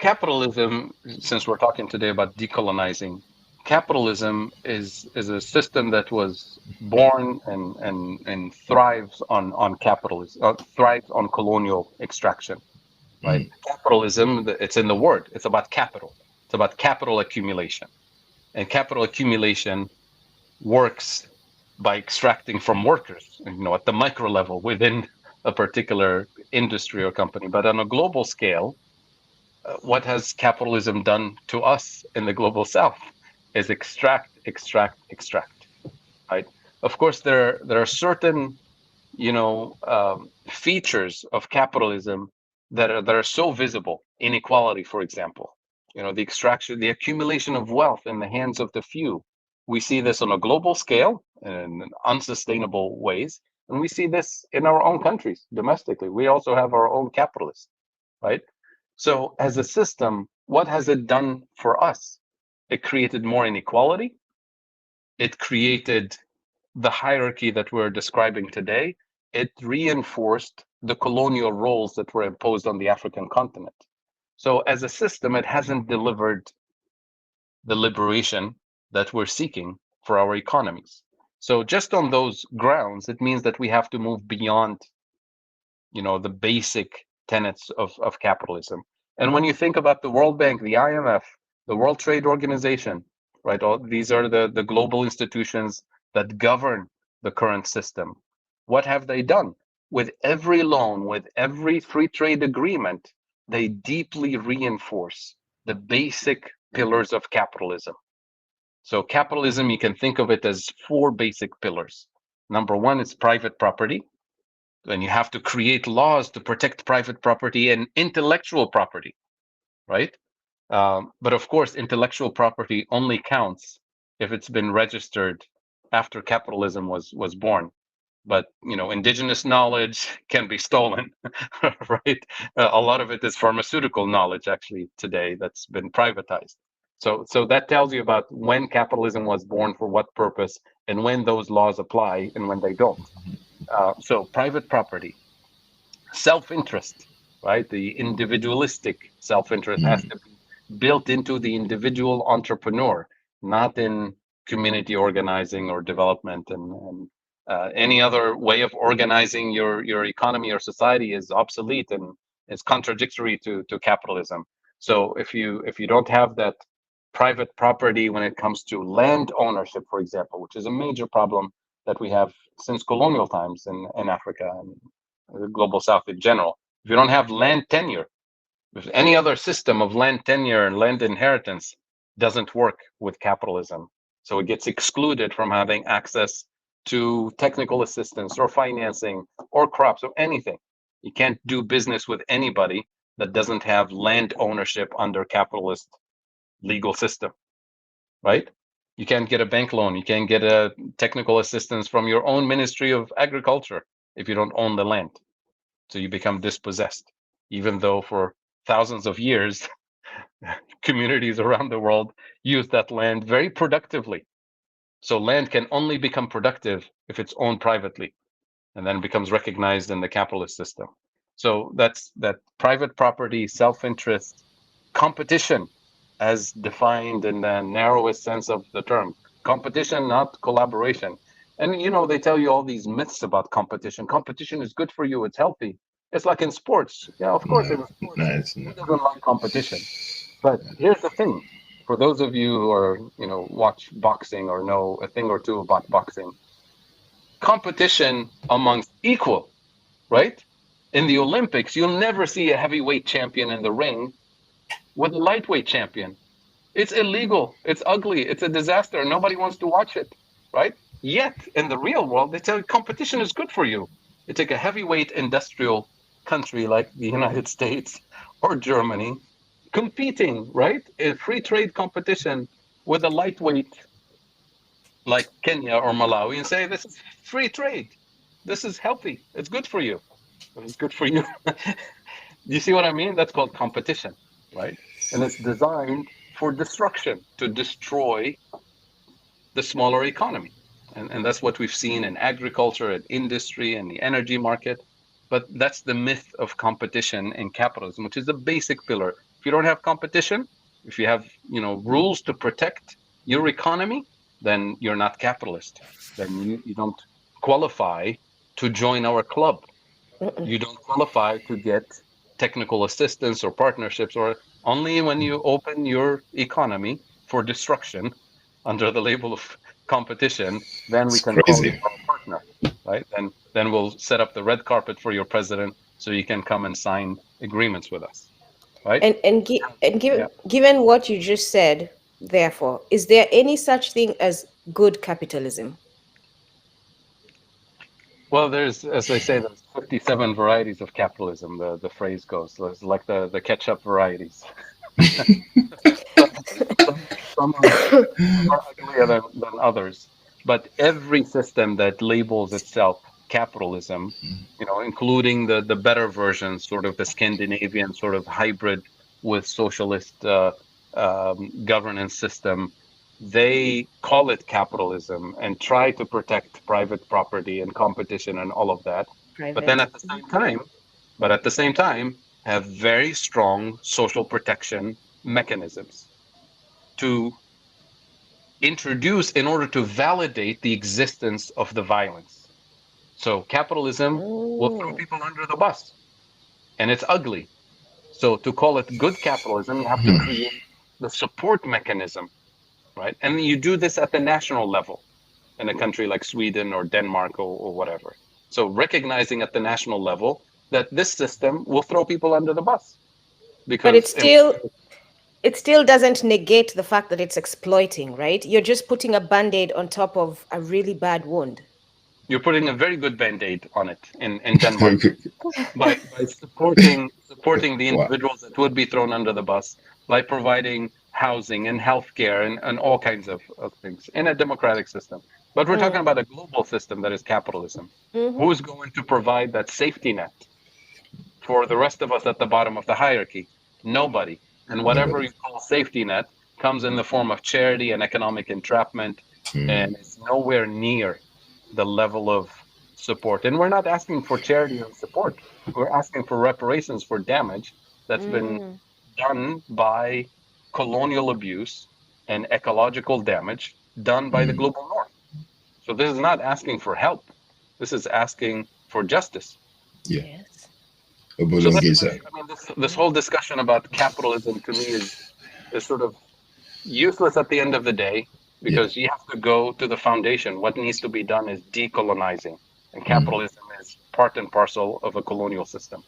capitalism, since we're talking today about decolonizing, capitalism is a system that was born and thrives on capitalism, thrives on colonial extraction, right? Mm, Capitalism, it's in the word. It's about capital. It's about capital accumulation, and capital accumulation works by extracting from workers, at the micro level within a particular industry or company. But on a global scale, what has capitalism done to us in the global south is extract, extract, extract, right? Of course, there are certain, features of capitalism that are so visible. Inequality, for example, the extraction, the accumulation of wealth in the hands of the few. We see this on a global scale in unsustainable ways, and we see this in our own countries domestically. We also have our own capitalists, right? So, as a system, what has it done for us? It created more inequality. It created the hierarchy that we're describing today. It reinforced the colonial roles that were imposed on the African continent. So, as a system, it hasn't delivered the liberation that we're seeking for our economies. So, just on those grounds, it means that we have to move beyond the basic tenets of capitalism. And when you think about the World Bank, the IMF, the World Trade Organization, right, all these are the global institutions that govern the current system. What have they done? With every loan, with every free trade agreement, they deeply reinforce the basic pillars of capitalism. So capitalism, you can think of it as four basic pillars. Number one is private property, and you have to create laws to protect private property and intellectual property, right? But of course, intellectual property only counts if it's been registered after capitalism was born. But indigenous knowledge can be stolen, right? A lot of it is pharmaceutical knowledge actually today that's been privatized. So that tells you about when capitalism was born for what purpose and when those laws apply and when they don't. So private property, self-interest, right? The individualistic self-interest has mm, to be built into the individual entrepreneur, not in community organizing or development, and any other way of organizing your economy or society is obsolete and is contradictory to capitalism. So if you don't have that private property when it comes to land ownership, for example, which is a major problem that we have since colonial times in Africa and the global south in general. If you don't have land tenure, if any other system of land tenure and land inheritance doesn't work with capitalism, so it gets excluded from having access to technical assistance or financing or crops or anything. You can't do business with anybody that doesn't have land ownership under capitalist legal system, right? You can't get a bank loan. You can't get a technical assistance from your own Ministry of Agriculture if you don't own the land. So you become dispossessed, even though for thousands of years, communities around the world use that land very productively. So land can only become productive if it's owned privately and then becomes recognized in the capitalist system. So that's that private property, self-interest, competition as defined in the narrowest sense of the term. Competition, not collaboration. And they tell you all these myths about competition. Competition is good for you, it's healthy. It's like in sports. Yeah, of course, no, in no, sports, it's who not. doesn't like competition? But here's the thing. For those of you who are, watch boxing or know a thing or two about boxing, competition amongst equal, right? In the Olympics, you'll never see a heavyweight champion in the ring with a lightweight champion. It's illegal. It's ugly. It's a disaster. Nobody wants to watch it, right? Yet in the real world, they tell you competition is good for you. You take a heavyweight industrial country like the United States or Germany, competing, right, in free trade competition with a lightweight like Kenya or Malawi and say, this is free trade. This is healthy. It's good for you. It's good for you. You see what I mean? That's called competition, right? And it's designed for destruction, to destroy the smaller economy. And that's what we've seen in agriculture and industry and the energy market. But that's the myth of competition in capitalism, which is a basic pillar. If you don't have competition, if you have, rules to protect your economy, then you're not capitalist. Then you don't qualify to join our club. You don't qualify to get technical assistance or partnerships, or only when you open your economy for destruction under the label of competition, then we It's can call you crazy. our partner, right? Then we'll set up the red carpet for your president so you can come and sign agreements with us, right? Yeah. Given what you just said, therefore, is there any such thing as good capitalism? Well, as they say, there's 57 varieties of capitalism. The phrase goes. There's like the ketchup varieties. some, some are some are uglier than others. But every system that labels itself capitalism, including the better version, sort of the Scandinavian sort of hybrid with socialist governance system, they call it capitalism and try to protect private property and competition and all of that. But then Private. at the same time, have very strong social protection mechanisms to introduce in order to validate the existence of the violence. So capitalism will throw Mm. people under the bus, and it's ugly. So to call it good capitalism, you have to create the support mechanism, right? And you do this at the national level in a country like Sweden or Denmark or whatever. So recognizing at the national level that this system will throw people under the bus But because it still doesn't negate the fact that it's exploiting, right? You're just putting a band-aid on top of a really bad wound. you're putting a very good band-aid on it in Denmark Okay. by supporting the Wow. individuals that would be thrown under the bus, by providing housing and healthcare and all kinds of things in a democratic system. But we're talking Mm. about a global system that is capitalism. Hmm. Who's going to provide that safety net for the rest of us at the bottom of the hierarchy? Nobody. And whatever Nobody. you call safety net comes in the form of charity and economic entrapment, and it's nowhere near the level of support. And we're not asking for charity or support. We're asking for reparations for damage that's been Mm. done by colonial abuse and ecological damage done by the global north. So this is not asking for help. This is asking for justice. Yeah. Yes. So that's Obolongeza. why, I mean, this whole discussion about capitalism to me is sort of useless at the end of the day, Yeah. because you have to go to the foundation. What needs to be done is decolonizing, and capitalism is part and parcel of a colonial system.